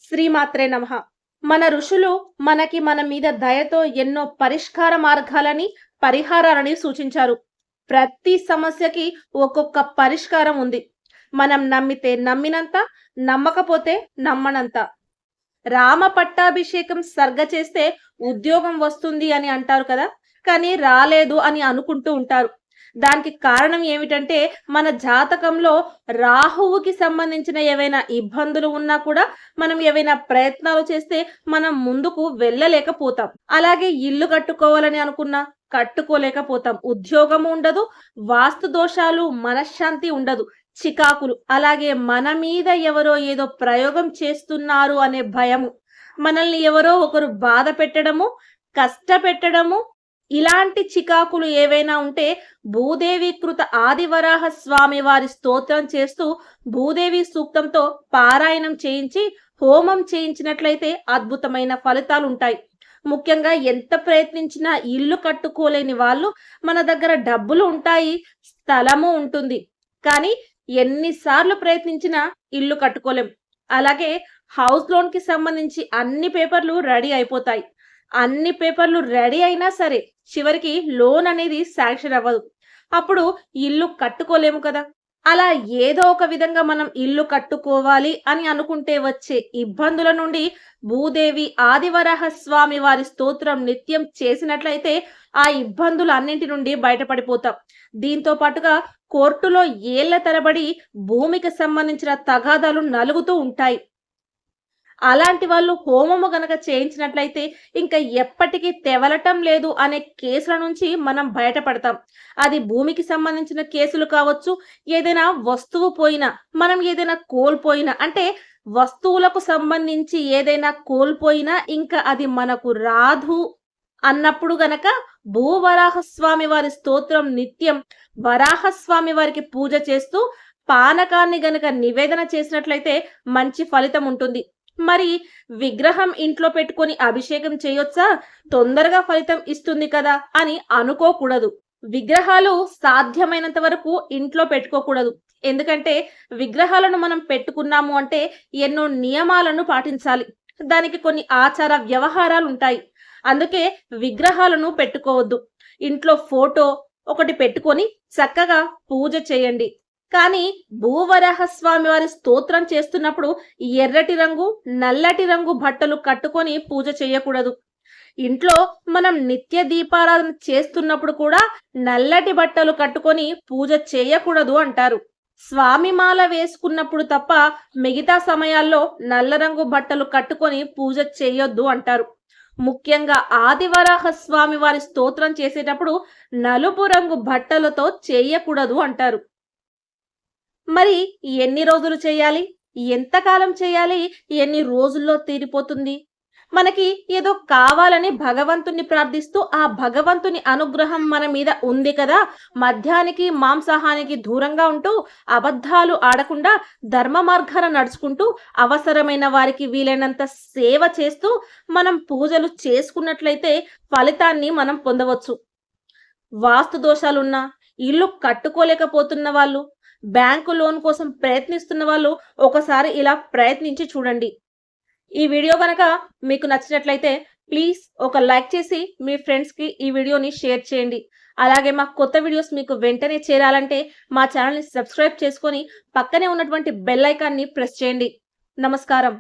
శ్రీమాత్రే నమః. మన ఋషులు మనకి మన మీద దయతో ఎన్నో పరిష్కార మార్గాలని, పరిహారాలని సూచించారు. ప్రతి సమస్యకి ఒక్కొక్క పరిష్కారం ఉంది. మనం నమ్మితే నమ్మినంత, నమ్మకపోతే నమ్మనంత. రామ పట్టాభిషేకం సర్గ చేస్తే ఉద్యోగం వస్తుంది అని అంటారు కదా! కానీ రాలేదు అని అనుకుంటూ ఉంటారు. దానికి కారణం ఏమిటంటే మన జాతకంలో రాహువుకి సంబంధించిన ఏవైనా ఇబ్బందులు ఉన్నా కూడా మనం ఏవైనా ప్రయత్నాలు చేస్తే మనం ముందుకు వెళ్ళలేకపోతాం. అలాగే ఇల్లు కట్టుకోవాలని అనుకున్నా కట్టుకోలేకపోతాం. ఉద్యోగము ఉండదు, వాస్తు దోషాలు, మనశ్శాంతి ఉండదు, చికాకులు. అలాగే మన మీద ఎవరో ఏదో ప్రయోగం చేస్తున్నారు అనే భయము. మనల్ని ఎవరో ఒకరు బాధ పెట్టడము, కష్టపెట్టడము, ఇలాంటి చికాకులు ఏవైనా ఉంటే భూదేవి కృత ఆదివరాహ స్వామి వారి స్తోత్రం చేస్తూ భూదేవి సూక్తంతో పారాయణం చేయించి హోమం చేయించినట్లయితే అద్భుతమైన ఫలితాలు ఉంటాయి. ముఖ్యంగా ఎంత ప్రయత్నించినా ఇల్లు కట్టుకోలేని వాళ్ళు మన దగ్గర డబ్బులు ఉంటాయి, స్థలము ఉంటుంది, కానీ ఎన్నిసార్లు ప్రయత్నించినా ఇల్లు కట్టుకోలేం. అలాగే హౌస్ లోన్ కి సంబంధించి అన్ని పేపర్లు రెడీ అయిపోతాయి. అన్ని పేపర్లు రెడీ అయినా సరే చివరికి లోన్ అనేది శాంక్షన్ అవ్వదు. అప్పుడు ఇల్లు కట్టుకోలేము కదా! అలా ఏదో ఒక విధంగా మనం ఇల్లు కట్టుకోవాలి అని అనుకుంటే వచ్చే ఇబ్బందుల నుండి భూదేవి ఆదివరాహ స్వామి వారి స్తోత్రం నిత్యం చేసినట్లయితే ఆ ఇబ్బందులన్నింటి నుండి బయటపడిపోతాం. దీంతో పాటుగా కోర్టులో ఏళ్ల తరబడి భూమికి సంబంధించిన తగాదాలు నలుగుతూ ఉంటాయి. అలాంటి వాళ్ళు హోమము గనక చేయించినట్లయితే ఇంకా ఎప్పటికీ తెవలటం లేదు అనే కేసుల నుంచి మనం బయటపడతాం. అది భూమికి సంబంధించిన కేసులు కావచ్చు, ఏదైనా వస్తువు పోయినా, మనం ఏదైనా కోల్పోయినా, అంటే వస్తువులకు సంబంధించి ఏదైనా కోల్పోయినా ఇంకా అది మనకు రాదు అన్నప్పుడు గనక భూవరాహస్వామి వారి స్తోత్రం నిత్యం వరాహస్వామి వారికి పూజ చేస్తూ పానకాన్ని గనక నివేదన చేసినట్లయితే మంచి ఫలితం ఉంటుంది. మరి విగ్రహం ఇంట్లో పెట్టుకొని అభిషేకం చేయొచ్చా? తొందరగా ఫలితం ఇస్తుంది కదా అని అనుకోకూడదు. విగ్రహాలు సాధ్యమైనంత వరకు ఇంట్లో పెట్టుకోకూడదు. ఎందుకంటే విగ్రహాలను మనం పెట్టుకున్నాము అంటే ఎన్నో నియమాలను పాటించాలి. దానికి కొన్ని ఆచార వ్యవహారాలు ఉంటాయి. అందుకే విగ్రహాలను పెట్టుకోవద్దు. ఇంట్లో ఫోటో ఒకటి పెట్టుకొని చక్కగా పూజ చేయండి. కానీ భూవరాహస్వామి వారి స్తోత్రం చేస్తున్నప్పుడు ఎర్రటి రంగు, నల్లటి రంగు బట్టలు కట్టుకొని పూజ చేయకూడదు. ఇంట్లో మనం నిత్య దీపారాధన చేస్తున్నప్పుడు కూడా నల్లటి బట్టలు కట్టుకొని పూజ చేయకూడదు అంటారు. స్వామి మాల వేసుకున్నప్పుడు తప్ప మిగతా సమయాల్లో నల్ల రంగు బట్టలు కట్టుకొని పూజ చేయొద్దు అంటారు. ముఖ్యంగా ఆదివరాహ స్వామి వారి స్తోత్రం చేసేటప్పుడు నలుపు రంగు బట్టలతో చేయకూడదు అంటారు. మరి ఎన్ని రోజులు చేయాలి? ఎంతకాలం చేయాలి? ఎన్ని రోజుల్లో తీరిపోతుంది? మనకి ఏదో కావాలని భగవంతుని ప్రార్థిస్తూ ఆ భగవంతుని అనుగ్రహం మన మీద ఉంది కదా! మద్యానికి, మాంసాహానికి దూరంగా ఉంటూ, అబద్ధాలు ఆడకుండా, ధర్మ మార్గాన నడుచుకుంటూ, అవసరమైన వారికి వీలైనంత సేవ చేస్తూ మనం పూజలు చేసుకున్నట్లయితే ఫలితాన్ని మనం పొందవచ్చు. వాస్తు దోషాలున్నా, ఇల్లు కట్టుకోలేకపోతున్న వాళ్ళు, బ్యాంకు లోన్ కోసం ప్రయత్నిస్తున్న వాళ్ళు ఒకసారి ఇలా ప్రయత్నించి చూడండి. ఈ వీడియో గనక మీకు నచ్చినట్లయితే ప్లీజ్ ఒక లైక్ చేసి మీ ఫ్రెండ్స్‌కి ఈ వీడియోని షేర్ చేయండి. అలాగే మా కొత్త వీడియోస్ మీకు వెంటనే చేరాలంటే మా ఛానల్‌ని సబ్స్క్రైబ్ చేసుకొని పక్కనే ఉన్నటువంటి బెల్ ఐకాన్‌ని ప్రెస్ చేయండి. నమస్కారం.